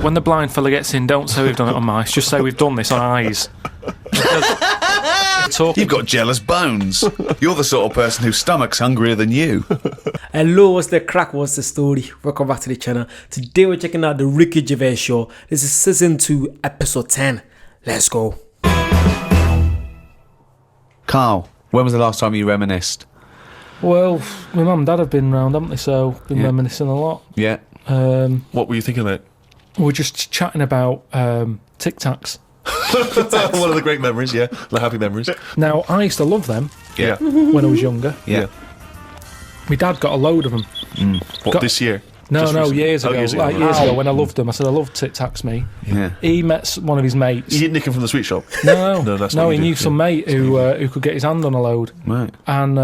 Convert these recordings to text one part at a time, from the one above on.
When the blind fella gets in, don't say we've done it on mice, just say we've done this on eyes. You've got jealous bones. You're the sort of person whose stomach's hungrier than you. Hello, what's the crack? What's the story? Welcome back to the channel. Today we're checking out the Ricky Gervais show. This is season 2, episode 10. Let's go. Carl, when was the last time you reminisced? Well, my mum and dad have been round, haven't they? So been reminiscing a lot. Yeah. What were you thinking about? We're just chatting about Tic Tacs. One of the great memories, yeah. The happy memories. Now, I used to love them Yeah. when I was younger. Yeah. My dad got a load of them. What, this year? No, Just recently? years ago. Years ago. Like years ago when I loved them. I said, I love Tic Tacs, me. Yeah. He met one of his mates. You didn't nick him from the sweet shop? No, No, that's no, what he you knew did, some mate who could get his hand on a load. Right. And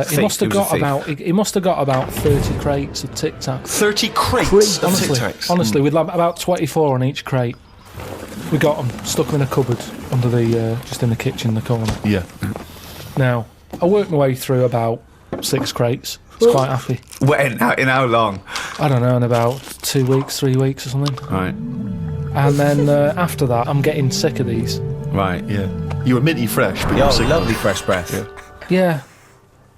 he Thief, must have he was a got thief. he must have got about 30 crates of Tic Tacs. 30 crates of Honestly, Tic Tacs. honestly, with like about 24 on each crate. We got them, stuck them in a cupboard under the just in the kitchen in the corner. Yeah. Now, I worked my way through about 6 crates. I was quite happy. In how long? I don't know, in about 2 weeks, 3 weeks or something. Right. And then after that, I'm getting sick of these. Right. Yeah. You were minty fresh, but you were sick. Lovely fresh breath. Yeah. Yeah.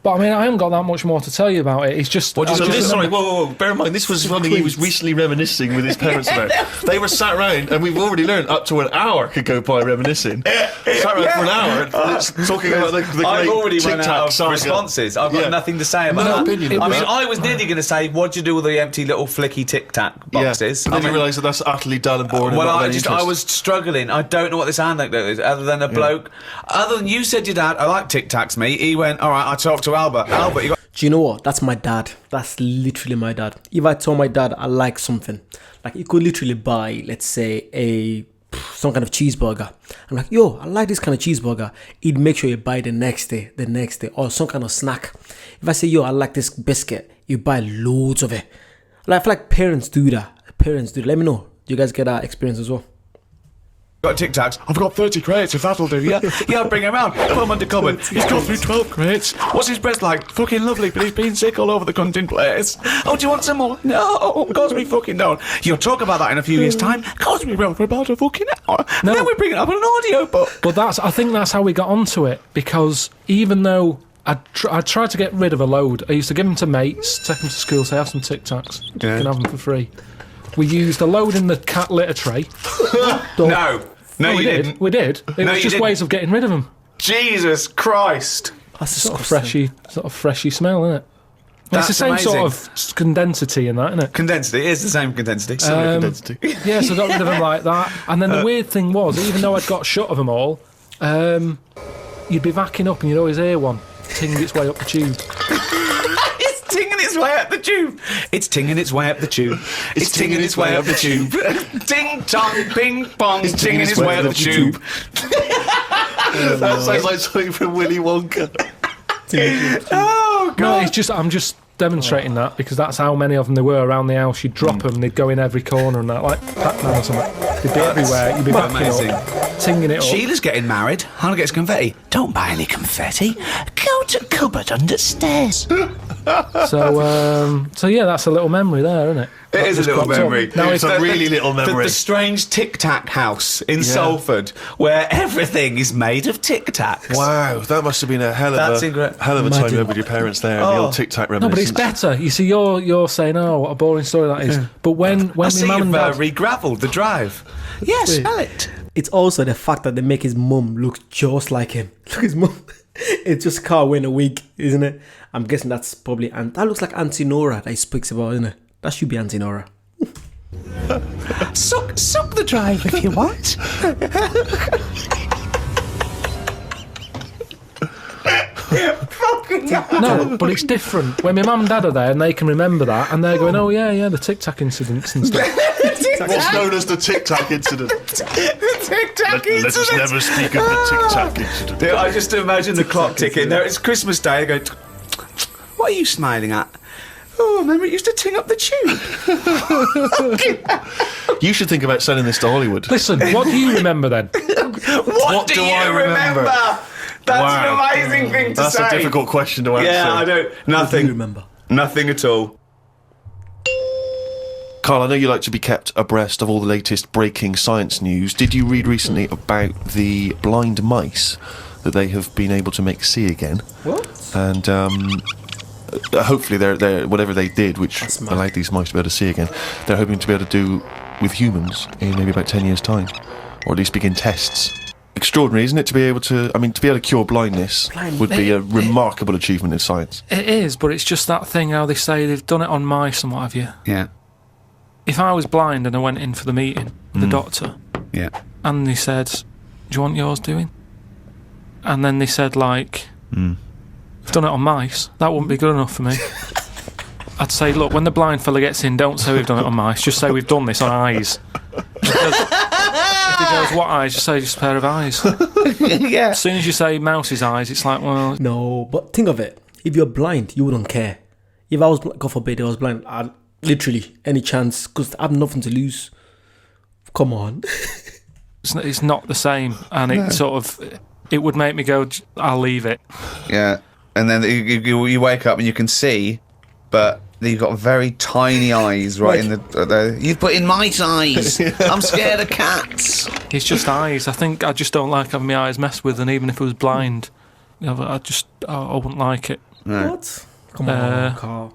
But I mean, I haven't got that much more to tell you about it. It's just... So I just this, sorry, remember- whoa. Bear in mind, this was something he was recently reminiscing with his parents about. They were sat around, and we've already learned up to an hour could go by reminiscing. Sat around for an hour, talking about the I've great already Tic run Tac out of saga. responses. I've got Yeah. nothing to say about No that. opinion I on mean, that. I was nearly going to say, what do you do with the empty little flicky Tic Tac boxes? Yeah. And then I you mean, realise that that's utterly dull and boring. well, and not I of any just I interest. was struggling. I don't know what this anecdote is, other than a bloke. Other than you said your dad, I like Tic Tacs, mate. He went, all right. I talked to Albert. Albert, you got. Do you know what? That's my dad. That's literally my dad. If I tell my dad I like something, like he could literally buy, let's say, some kind of cheeseburger. I'm like, yo, I like this kind of cheeseburger. He'd make sure you buy the next day, or some kind of snack. If I say, yo, I like this biscuit, you buy loads of it. Like, I feel like parents do that. Let me know. Do you guys get that experience as well? Got Tic Tacs. I've got 30 crates, if that'll do, yeah. Yeah, I'll bring him round. Put him under cupboard. He's got through 12 crates. What's his breath like? Fucking lovely, but he's been sick all over the cunting place. Oh, do you want some more? No, of course we fucking don't. You'll talk about that in a few years' time. Of course we will for about a fucking hour. No. Then we bring it up on an audio book. But I think that's how we got onto it, because even though I tried to get rid of a load, I used to give them to mates, take them to school, say, have some Tic Tacs, you can have them for free. We used a load in the cat litter tray. No, we you did. didn't. We did. It No, was you just didn't. ways of getting rid of them. Jesus Christ. That's Sort disgusting. of freshy smell, isn't it? It's That's the same amazing. sort of condensity in that, isn't it? Condensity, it is the same condensity. Condensity. Yeah, so I got rid of them like that. And then the weird thing was, even though I'd got shut of them all, you'd be backing up and you'd always hear one ting its way up the tube. It's tinging its way up the tube. It's tinging its way up the tube. It's tinging its way up the tube. Ding tong, ping pong. It's tinging its way up the tube. That sounds like something from Willy Wonka. Oh, God. No, it's just I'm just demonstrating that because that's how many of them there were around the house. You'd drop them, they'd go in every corner and that, like Pac-Man or something. They'd be everywhere. You'd be backing amazing. up, tinging it up. Sheila's getting married. Hannah gets confetti. Don't buy any confetti. Go to cupboard under stairs. So yeah, that's a little memory there, isn't it? It is a Just little cropped up. memory. Now It's a really little memory. The strange Tic Tac house in Salford, where everything is made of Tic Tacs. Wow, that must have been a hell of That's a incredible. time Imagine. you had with your parents there. The old Tic Tac No, but it's reminiscence. better. You see, you're saying, oh, what a boring story that is. But when I my see mum you've and dad, re-gravelled the drive. Yeah, smell it. It's also the fact that they make his mum look just like him. Look, his mum. It's just Carl wearing a wig, isn't it? I'm guessing that's probably... And that looks like Auntie Nora that he speaks about, isn't it? That should be Auntie Nora. Suck the drive if you want. no, but it's different. When my mum and dad are there and they can remember that and they're going, oh yeah, the Tic Tac incidents and stuff. What's known as the Tic Tac incident. Tic Tac Let us never speak of the Tic Tac incident. Yeah, I just imagine the clock ticking. There, it's Christmas Day. I go, what are you smiling at? Oh, remember it used to ting up the tube. You should think about selling this to Hollywood. Listen, what do you remember then? What do I you remember? That's Wow. an amazing thing to That's say. a difficult question to answer. Yeah, I don't. What do Nothing. you remember? Nothing at all. Carl, I know you like to be kept abreast of all the latest breaking science news. Did you read recently about the blind mice that they have been able to make see again? What? And hopefully they're whatever they did, which That's mad. allowed these mice to be able to see again, they're hoping to be able to do with humans in maybe about 10 years' time, or at least begin tests. Extraordinary, isn't it, to be able to cure blindness would be a remarkable achievement in science. It is, but it's just that thing how they say they've done it on mice and what have you. Yeah. If I was blind and I went in for the meeting with the doctor, Yeah. and they said, "Do you want yours doing?" And then they said, like, "We've done it on mice," that wouldn't be good enough for me. I'd say, look, when the blind fella gets in, don't say we've done it on mice, just say we've done this on eyes. Because if he goes, what eyes? Just say just a pair of eyes. Yeah. As soon as you say mouse's eyes, it's like, well, No, but think of it. If you're blind, you wouldn't care. If I was, God forbid, I was blind, I'd literally, any chance, because I have nothing to lose. Come on. it's not the same. And it sort of, it would make me go, I'll leave it. Yeah. And then you wake up and you can see, but you've got very tiny eyes right in the... You've put in mice eyes. I'm scared of cats. It's just eyes. I think I just don't like having my eyes messed with, and even if I was blind, you know, I wouldn't like it. No. What? Come on, Carl.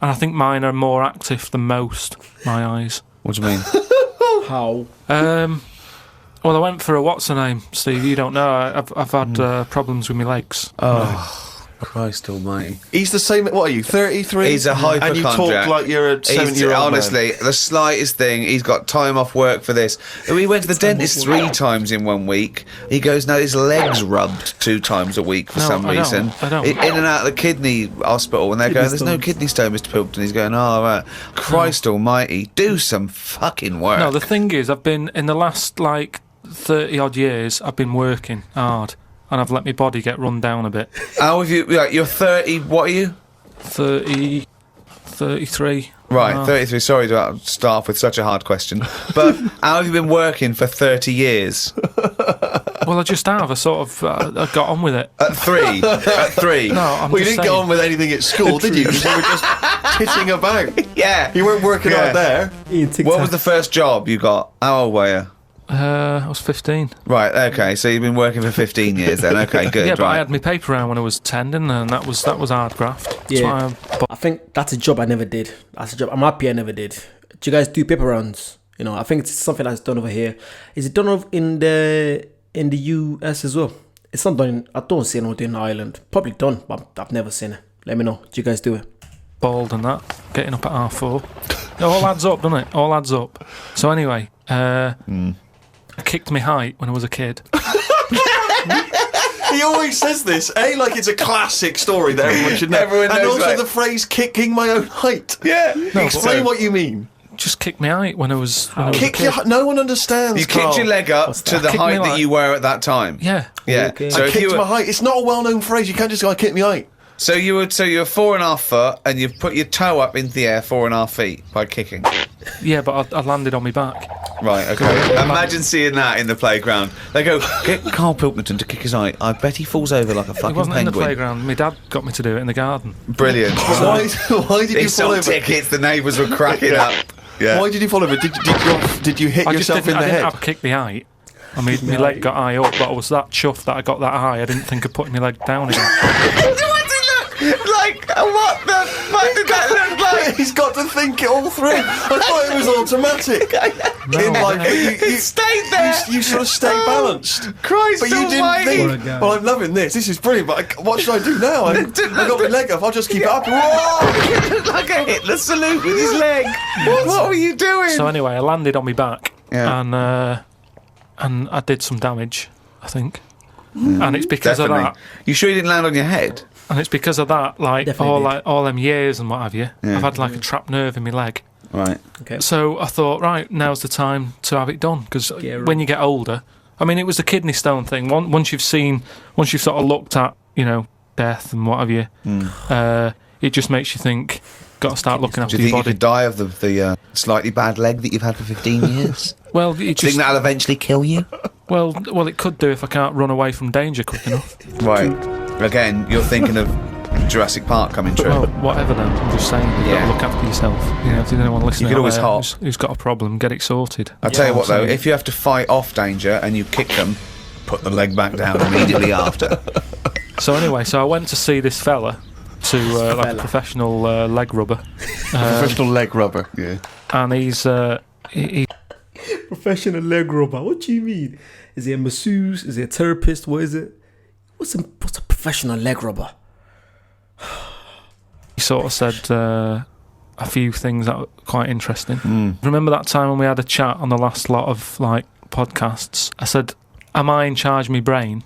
And I think mine are more active than most, my eyes. What do you mean? How? Well, I went for a what's-her-name, Steve, you don't know. I've had problems with my legs. Oh, Christ almighty. He's the same. What are you, 33? He's a hypochondriac. And you talk like you're a 70-year-old honestly, man. the slightest thing, he's got time off work for this. We went to the dentist 3 times in 1 week. He goes, no, his leg's rubbed 2 times a week for some reason. I don't. In and out of the kidney hospital, and they're going, there's no kidney stone, Mr. Pilkington. He's going, oh, right. Christ almighty, do some fucking work. No, the thing is, I've been, in the last, 30-odd years, I've been working hard, and I've let my body get run down a bit. How have you... You're 30... What are you? 33. Right, 33. Sorry to start off with such a hard question. But how have you been working for 30 years? Well, I just have. I sort of I got on with it. At 3? At 3? No, I'm Well, you just didn't saying. get on with anything at school, did you? 'Cause you were just pitting about. Yeah. You weren't working out there. Eating Tic What was the Tacs. first job you got? How old were you? I was 15. Right, okay, so you've been working for 15 years then. Okay, good. Yeah, but right. I had my paper round when I was 10, didn't I? And that was hard graft. That's Yeah. why I think that's a job I never did. That's a job I'm happy I never did. Do you guys do paper rounds? You know, I think it's something that's done over here. Is it done over in the US as well? It's not done. I don't see anyone in Ireland. Probably done, but I've never seen it. Let me know. Do you guys do it? bald and that, getting up at 4:30. It all adds up, doesn't it? All adds up. So anyway, I kicked my height when I was a kid. He always says this, like it's a classic story that everyone should know. Everyone and knows, also like- the phrase "kicking my own height." Yeah. Explain what you mean. Just kicked my height when I was a Kick kid. your. No one understands. You Carl. kicked your leg up to the Kicked height me that like- you were at that time. Yeah. Yeah. Okay. So I if kicked you my were, height. It's not a well-known phrase. You can't just go, "I kicked my height." so you were 4.5 foot, and you put your toe up into the air 4.5 feet by kicking. Yeah, but I landed on my back. Right, okay. Imagine seeing that in the playground. They go, get Carl Pilkington to kick his height. I bet he falls over like a It fucking wasn't in the penguin. playground. My dad got me to do it in the garden. Brilliant. Why did He you fall sold over? tickets, the neighbours were cracking up. Yeah. Why did you fall over? Did you hit I just yourself in didn't, the I didn't head? have to kick the height. I mean, my leg got high up, but I was that chuffed that I got that high. I didn't think of putting my leg down again. What did it look like? What the fuck did that look like? He's got to think it all through. I thought it was automatic. It stayed there. You sort of stay balanced. Christ But you didn't almighty. think, well, I'm loving this. This is brilliant, but what should I do now? I've got my leg up. I'll just keep it up. Whoa! It looked like a Hitler salute with his leg. What were you doing? So anyway, I landed on my back, Yeah. and I did some damage, I think. And it's because Definitely. of that. You sure you didn't land on your head? And it's because of that, Definitely did. all them years and what have you. Yeah. I've had like a trapped nerve in my leg. Right. Okay. So I thought, right, now's the time to have it done. Because Yeah, right. when you get older, I mean, it was the kidney stone thing. Once you've sort of looked at, death and what have you, it just makes you think, got to start looking Do after you your think you body. could die of the slightly bad leg that you've had for 15 years? Well, it Do you just, think that'll eventually kill you? well, it could do if I can't run away from danger quick enough. Right. Again, you're thinking of Jurassic Park coming true. Well, whatever then. I'm just saying, you've got Yeah. to look after yourself. You know, if there's anyone listening, could out always there hop. who's got a problem, get it sorted. I'll tell you what though, saying. if you have to fight off danger and you kick them, put the leg back down immediately after. So anyway, I went to see this fella to like a professional leg rubber, Professional leg rubber. Yeah. and he's he Professional leg rubber. What do you mean? Is he a masseuse? Is he a therapist? What is it? What's a professional leg rubber? sort of said a few things that were quite interesting. Remember that time when we had a chat on the last lot of like podcasts? I said, "Am I in charge of my brain,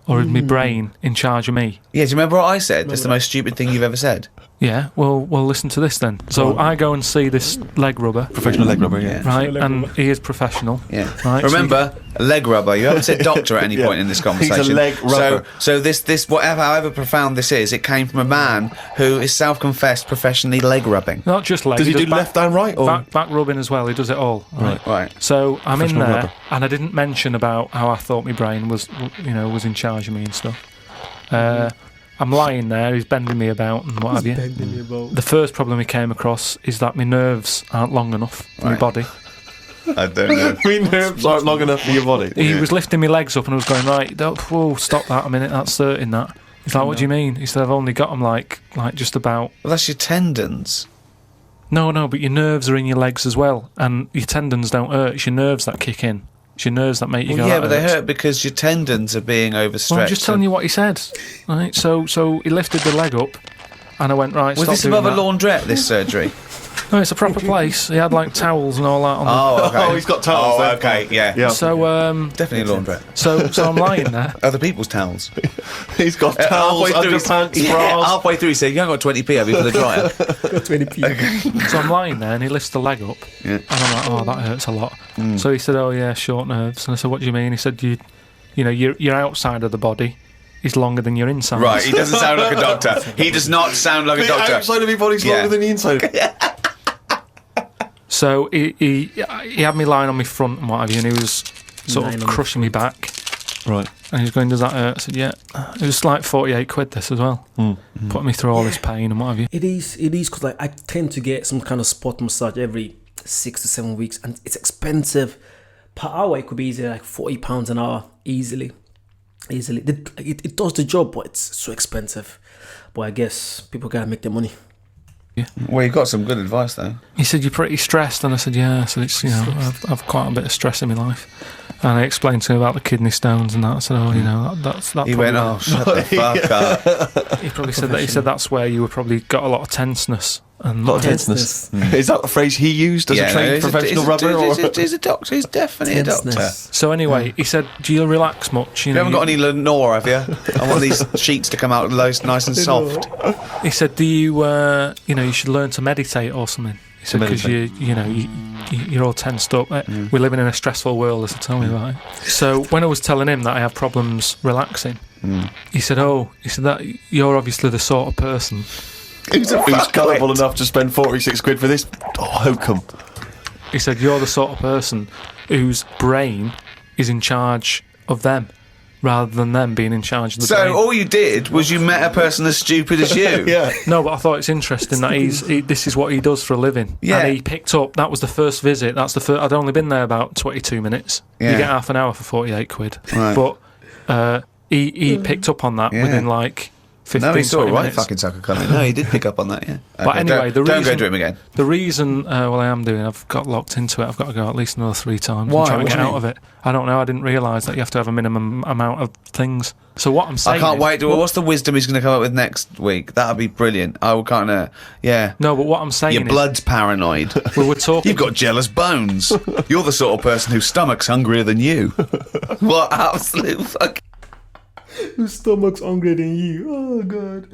or is my brain in charge of me?" Yeah, do you remember what I said? It's the most stupid thing you've ever said. Yeah. Well, listen to this then. So I go and see this leg rubber, Professional leg rubber, yeah. right? And he is professional. Yeah. Right, Remember, leg rubber. You haven't said doctor at any point in this conversation. He's a leg rubber. So this whatever, however profound this is, it came from a man who is self-confessed professionally leg rubbing. Not just legs. Does he do back, left and right? Or? back rubbing as well. He does it all. Right. Right. So I'm in Professional there, rubber. and I didn't mention about how I thought my brain was, was in charge of me and stuff. I'm lying there. He's bending me about and what have you. The first problem he came across is that my nerves aren't long enough for my Right. body. I don't know. My nerves aren't long enough for your body. He was lifting my legs up and I was going, right, whoa, stop that a minute, that's hurting that. He's like, what do you mean? He said, I've only got them like just about... Well, that's your tendons. No, but your nerves are in your legs as well. And your tendons don't hurt, it's your nerves that kick in. It's your nerves that make you go, Yeah, "That but they hurts." hurt because your tendons are being overstretched. Well, I'm just telling you what he said. Right, so he lifted the leg up and I went, right, Was stop this doing above a that. laundrette, this surgery? No, it's a proper place. He had like towels and all that on the... Oh, okay. Oh, he's got towels Oh, there. okay, yeah. Yeah. So, Definitely a laundrette. so I'm lying there. Other people's towels. He's got towels, underpants, bras. halfway through he said, you haven't got 20p, have you, for the dryer? 20p. So I'm lying there and he lifts the leg up Yeah. and I'm like, oh, that hurts a lot. So he said, oh yeah, short nerves. And I said, what do you mean? He said, your outside of the body is longer than your inside. Right, he doesn't sound like a doctor. He does not sound like a The doctor. outside of your body's Yeah. longer than the inside. So he had me lying on my front and what have you, and he was sort Lying of on the crushing me back. Right. And he was going, does that hurt? I said, yeah. It was like 48 quid this as well. Putting me through all this pain and what have you. It is because like I tend to get some kind of spot massage every 6 to 7 weeks, and it's expensive. Per hour, it could be easily like £40 an hour, easily. It does the job, but it's so expensive. But I guess people gotta make their money. Well, you got some good advice, though. He said, you're pretty stressed. And I said, yeah. So it's, I've quite a bit of stress in my life. And I explained to him about the kidney stones and that. I said, oh, that's that. He went, oh, shut the fuck up. He probably said that. He said that's where you were probably got a lot of tenseness. And A lot of tenseness. Is that the phrase he used as a trained professional rubber? He's a doctor. He's definitely a doctor. Tenseness. So anyway, he said, do you relax much? You haven't got any Lenore, have you? I want these sheets to come out nice and soft. He said, do you, you should learn to meditate or something. He said, because you're all tensed up. We're living in a stressful world, as I tell me about it. So when I was telling him that I have problems relaxing, he said, that you're obviously the sort of person Who's gullible enough to spend 46 quid for this hokum? He said, you're the sort of person whose brain is in charge of them rather than them being in charge of the brain. So all you did was you met a person as stupid as you. Yeah. No, but I thought it's interesting that this is what he does for a living. Yeah. And he picked up, that was the first visit. That's the first. I'd only been there about 22 minutes. Yeah. You get half an hour for 48 quid. Right. But he picked up on that Yeah. within like 15, No, he saw a 20 right minutes. fucking sucker coming. No, he did pick up on that, yeah. But Okay, anyway, don't go reason- to him again. The reason, I am doing, I've got locked into it. I've got to go at least another 3 times. Why? I'm trying What to do get you out of it. I don't know. I didn't realise that you have to have a minimum amount of things. So what I'm saying I can't is, wait. What's the wisdom he's going to come up with next week? That'd be brilliant. I will kind of, yeah. No, but what I'm saying Your is, blood's paranoid. we were talking. You've got jealous bones. You're the sort of person whose stomach's hungrier than you. What absolute fuck. Whose stomach's hungrier than you? Oh god.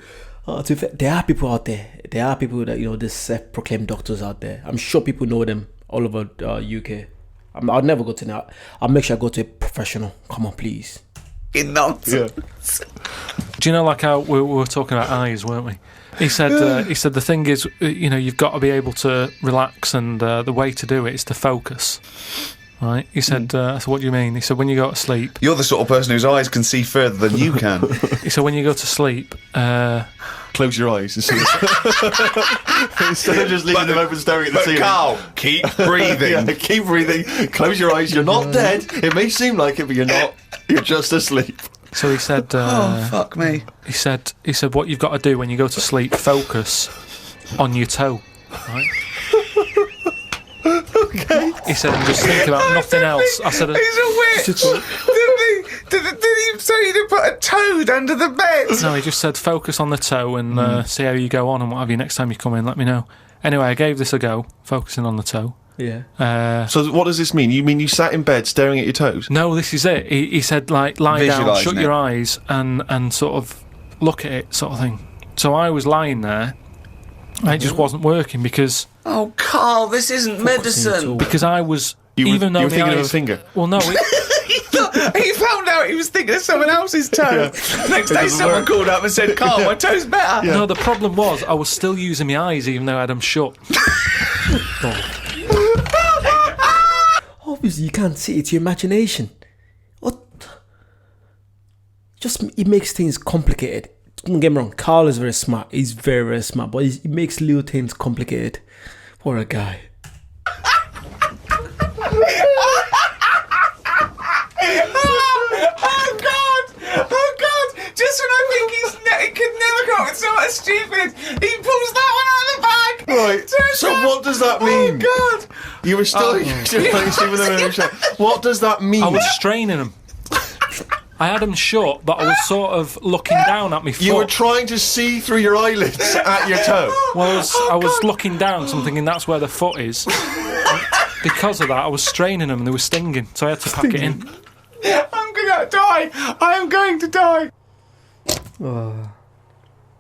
To be fair, there are people out there. There are people that these self-proclaimed doctors out there. I'm sure people know them all over UK. I'll never go to that. I'll make sure I go to a professional. Come on, please. Nonsense. Do you know, like how we were talking about eyes, weren't we? He said the thing is, you've got to be able to relax, and the way to do it is to focus. Right? He said, so what do you mean? He said, when you go to sleep. You're the sort of person whose eyes can see further than you can. He said, when you go to sleep, close your eyes and see. Instead of just leaving them open, staring at the ceiling. Carl, keep breathing. Yeah, keep breathing. Close your eyes. You're not dead. It may seem like it, but you're not. You're just asleep. So he said, Oh, fuck me. he said, what you've got to do when you go to sleep, focus on your toe. Right? Okay. He said, and just think about nothing else. I said, He's a witch. Did he say to put a toad under the bed? no, he just said, focus on the toe and see how you go on and what have you. Next time you come in, let me know. Anyway, I gave this a go, focusing on the toe. Yeah. So what does this mean? You mean you sat in bed staring at your toes? No, this is it. He said, like, lie down, Visualising shut it. your eyes and sort of look at it, sort of thing. So I was lying there, and it just wasn't working because Oh, Carl, this isn't medicine. I was, You even were though thinking my of a eyes, finger. well, no, He found out he was thinking of someone else's toe. Next day, someone called up and said, Carl, my toe's better. no, the problem was I was still using my eyes even though I had them shut. Obviously, you can't see it. It's your imagination. What? Just it makes things complicated. Don't get me wrong. Carl is very smart. He's very, very smart, but he makes little things complicated. Poor a guy. Oh, God. Just when I think he could never come up with something stupid, he pulls that one out of the bag. Right. So what does that mean? Oh, God. You were still What does that mean? I was straining them. I had them shut, but I was sort of looking down at my foot. You were trying to see through your eyelids at your toe. Well, I was looking down, so I'm thinking that's where the foot is. Because of that, I was straining them and they were stinging, so I had to pack it in. I'm going to die. I am going to die.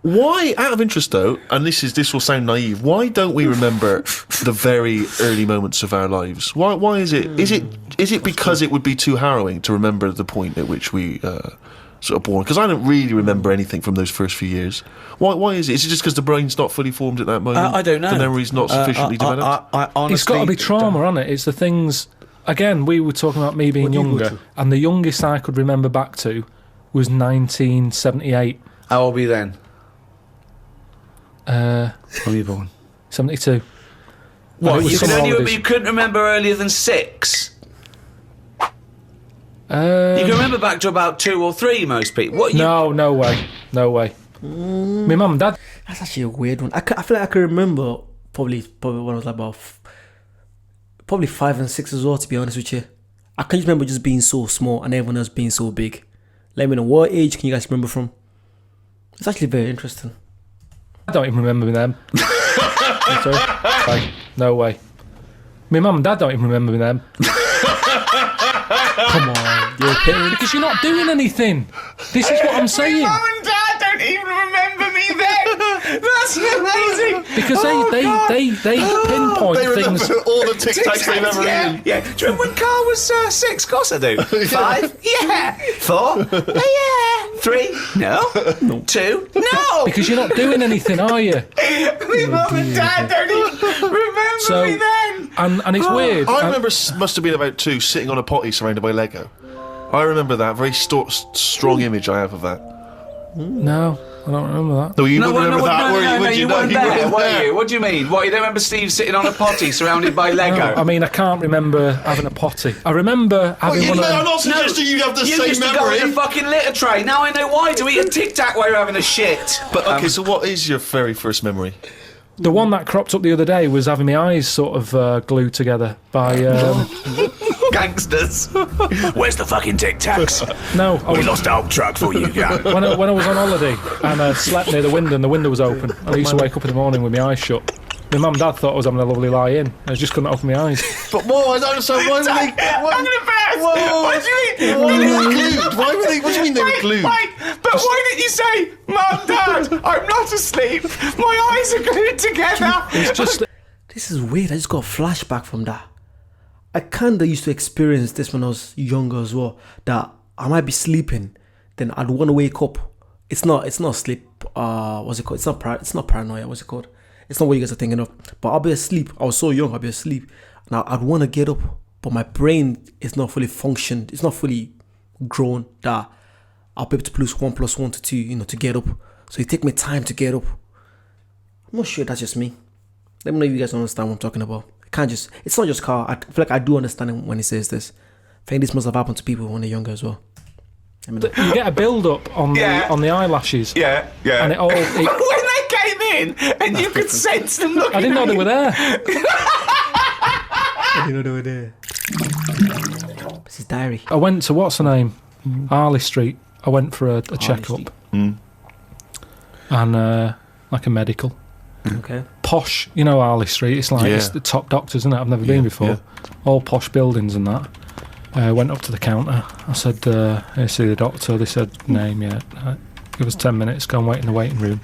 Why, out of interest though, and this will sound naive, why don't we remember the very early moments of our lives? Why is it? Is it because it would be too harrowing to remember the point at which we sort of born? Because I don't really remember anything from those first few years. Why is it? Is it just because the brain's not fully formed at that moment? I don't know. The memory's not sufficiently developed. I honestly, It's got to be trauma, hasn't it? It's the things. Again, we were talking about me being younger, and the youngest I could remember back to was 1978. How old were you then? When were you born? 72. What, And it was summer holidays. you couldn't remember earlier than 6? You can remember back to about 2 or 3, most people. What? No way. My mum and dad. That's actually a weird one. I feel like I can remember probably when I was like about probably 5 and 6 as well, to be honest with you. I can just remember just being so small and everyone else being so big. Let me know, what age can you guys remember from? It's actually very interesting. I don't even remember them. I'm sorry. Like, no way. My mum and dad don't even remember them. Come on, you're a parent. Because you're not doing anything. This is what I'm saying. Mum and Dad don't even remember me then. That's amazing. Because they pinpoint They remember things. all the Tic Tacs they've ever eaten. Yeah. Do you remember when Carl was 6? Of course I do. 5? Yeah. 4? Yeah. 3? No. 2? No. Because you're not doing anything, are you? My mum and Dad don't even remember me then. And it's weird. I remember must have been about 2 sitting on a potty surrounded by Lego. I remember that very strong image I have of that. No, I don't remember that. No, you wouldn't remember that, were you? Would you No, weren't you there, weren't were there. you? What do you mean? What, you don't remember Steve sitting on a potty surrounded by Lego? No, I mean, I can't remember having a potty. I remember having one of I'm them. not suggesting you have the You same used to memory. go in a fucking litter tray. Now I know why. To eat a Tic Tac while you're having a shit. But okay, so what is your very first memory? The one that cropped up the other day was having my eyes sort of glued together by... Gangsters. Where's the fucking Tic Tacs? no, I was, lost our truck for you, yeah. when I was on holiday and I slept near the window and the window was open. I used to wake up in the morning with my eyes shut. My mum and dad thought I was having a lovely lie in. I just couldn't open my eyes. But whoa, I don't understand. Why were they? I'm gonna burst. Whoa. What do you mean? Why were they glued? Why were they? What do you mean they were glued? But why didn't you say, Mum, Dad, I'm not asleep. My eyes are glued together. It's just... This is weird. I just got a flashback from that. I kinda used to experience this when I was younger as well. That I might be sleeping, then I'd want to wake up. It's not sleep. What's it called? It's not paranoia. What's it called? It's not what you guys are thinking of. But I'll be asleep. I was so young. I'll be asleep. Now I'd want to get up, but my brain is not fully functioned. It's not fully grown that I'll be able to plus 1 + 1 to 2. To get up. So it take me time to get up. I'm not sure that's just me. Let me know if you guys understand what I'm talking about. It's not just car. I feel like I do understand him when he says this. I think this must have happened to people when they're younger as well. You get a build up on the eyelashes. Yeah. And when they came in, and you could sense them looking. I didn't know they were there. I didn't know they were there. It's his diary. I went to what's her name, Harley Street. I went for a checkup, and like a medical. Okay. Posh, you know Harley Street. It's like it's the top doctors, isn't it? I've never been before. Yeah. All posh buildings and that. Went up to the counter. I said, "I see the doctor." They said, "Name, yeah." Give us 10 minutes. Go and wait in the waiting room.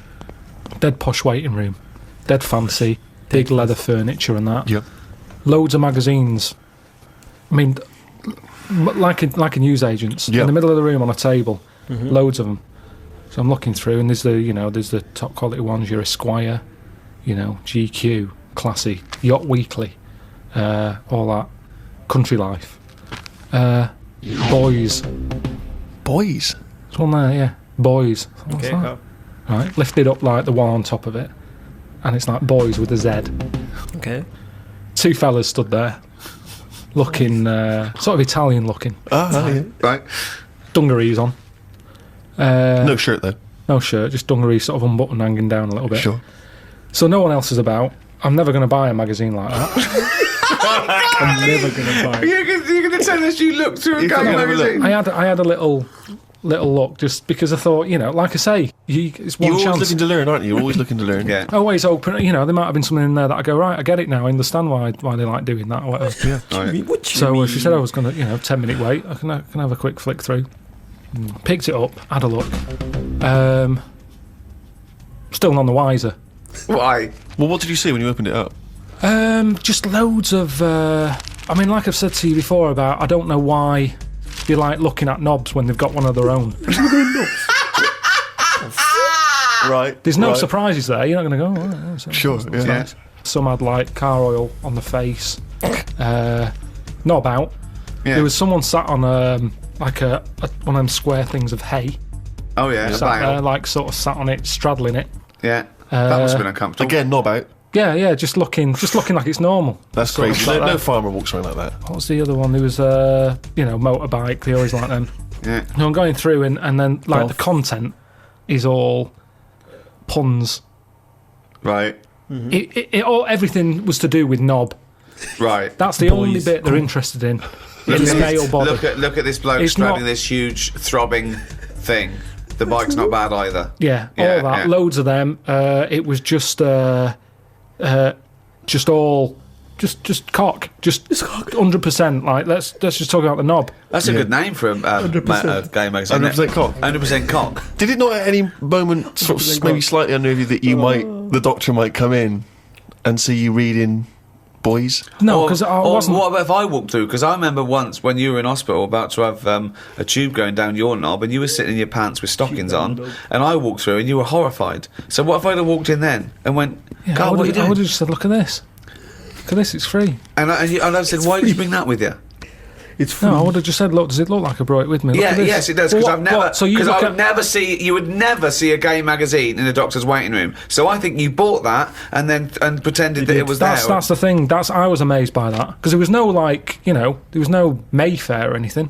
Dead posh waiting room. Dead fancy. Big leather furniture and that. Yep. Loads of magazines. I mean, like a newsagents. Yep. In the middle of the room on a table. Loads of them. So I'm looking through, and there's the top quality ones. Your Esquire, GQ, Classy, Yacht Weekly, all that. Country Life. Boys. Boys? There's one there, yeah. Boys. What's Okay. that? Right, lifted up like the one on top of it, and it's like Boys with a Z. Okay. Two fellas stood there, looking sort of Italian looking. Yeah. Right. Dungarees on. No shirt, though. No shirt, just dungarees sort of unbuttoned, hanging down a little bit. Sure. So no one else is about. I'm never going to buy a magazine like that. I'm never gonna buy. You're going to tell us you looked through a gay magazine? I had a little look just because I thought, like I say, it's one You're chance. always looking to learn, aren't you? You're always looking to learn. Yeah. Always open. There might have been something in there that I go, right, I get it now. I understand why they like doing that or whatever. Yeah. Right. What you So mean? if she said I was going to, 10-minute wait, I can have a quick flick through. Picked it up, had a look. Still none the wiser. Why? Well, what did you see when you opened it up? Just loads of. Like I've said to you before about, I don't know why they like looking at knobs when they've got one of their own. Right. There's no right. surprises there. You're not going to go. Oh, Sure, that's yeah. nice. Some had like car oil on the face. Knob out. Yeah. There was someone sat on like one of them square things of hay. Oh, yeah. Sat there, sort of sat on it, straddling it. Yeah. That must have been uncomfortable. Again, knob out. Yeah, just looking like it's normal. That's Sort of crazy. like No that. farmer walks around like that. What was the other one? There was motorbike. They always like them. Yeah. No, I'm going through and then the content is all puns. Right. Everything was to do with knob. Right. That's the only bit they're interested in the male body. Look at this bloke It's straddling not- this huge throbbing thing. The bike's not bad either. Yeah, Yeah, all that, yeah. loads of them. It was just all, just cock, just 100%. Like let's just talk about the knob. That's a good name for a gay magazine. 100% cock. 100% cock. Did it not at any moment sort of maybe slightly unnerve you that the doctor might come in and see you reading Boys? No, because I wasn't. What about if I walked through? Because I remember once when you were in hospital about to have a tube going down your knob and you were sitting in your pants with stockings on and I walked through and you were horrified. So what if I'd have walked in then and went, Yeah, God, what are you I doing? would have just said, look at this. Look at this, it's free. And I said, why did you bring that with you? It's free. No, I would have just said, look, does it look like I brought it with me? Look Yeah, at this. yes, it does. Well, Because what? you would never see a gay magazine in a doctor's waiting room. So I think you bought that and pretended that it was there. That's the thing. I was amazed by that because there was no there was no Mayfair or anything.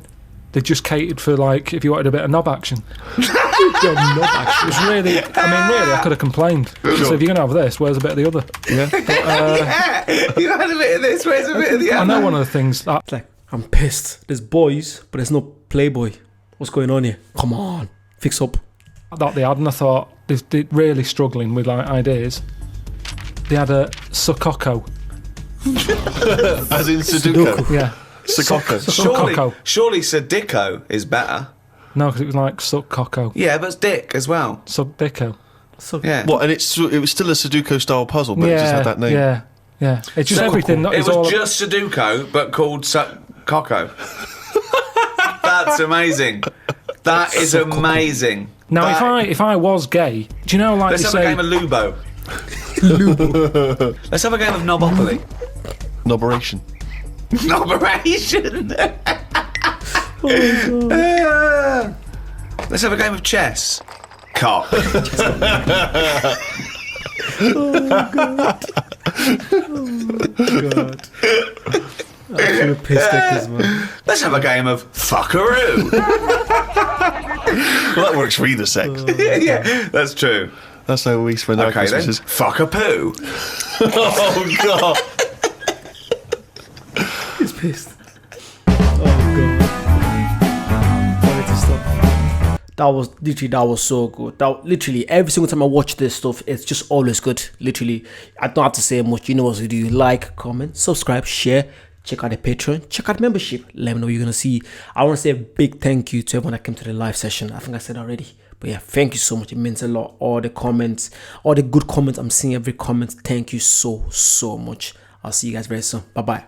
They just catered for if you wanted a bit of knob action. It was really. I could have complained. So if you're gonna have this, where's a bit of the other? Yeah. Yeah, you had a bit of this. Where's a bit of the other? I know one of the things that It's like, I'm pissed. There's Boys, but there's no Playboy. What's going on here? Come on, fix up. they had, and I thought they're really struggling with ideas. They had a Sukoko. As in Sudoku. Yeah. Sukoko. Surely Sadico is better. No, because it was like Sukoko. Yeah, but it's Dick as well. Subdico. So Yeah. What? And it was still a Sudoku style puzzle, but it just had that name. Yeah. It's just everything. It was just Sudoku, but called Coco. That's amazing. That is amazing. Now, if I was gay, do you know Let's have a game of Lubo. Let's have a game of Knobopoly. Noberation. Noberation. Let's have a game of chess. cock. God. I'm piss takers, man. Let's have a game of fuckaroo. Well, that works for either sex. Yeah, that's true. That's how we spend our Okay, then. Christmases. Fuck a poo. Oh, God. He's pissed. Oh god. I need to stop. That was so good. That literally every single time I watch this stuff, it's just always good. Literally, I don't have to say much. You know what to do. Like, comment, subscribe, share. Check out the Patreon. Check out the membership. Let me know what you're gonna see. I want to say a big thank you to everyone that came to the live session. I think I said already. But yeah, thank you so much. It means a lot. All the comments, all the good comments. I'm seeing every comment. Thank you so much. I'll see you guys very soon. Bye bye.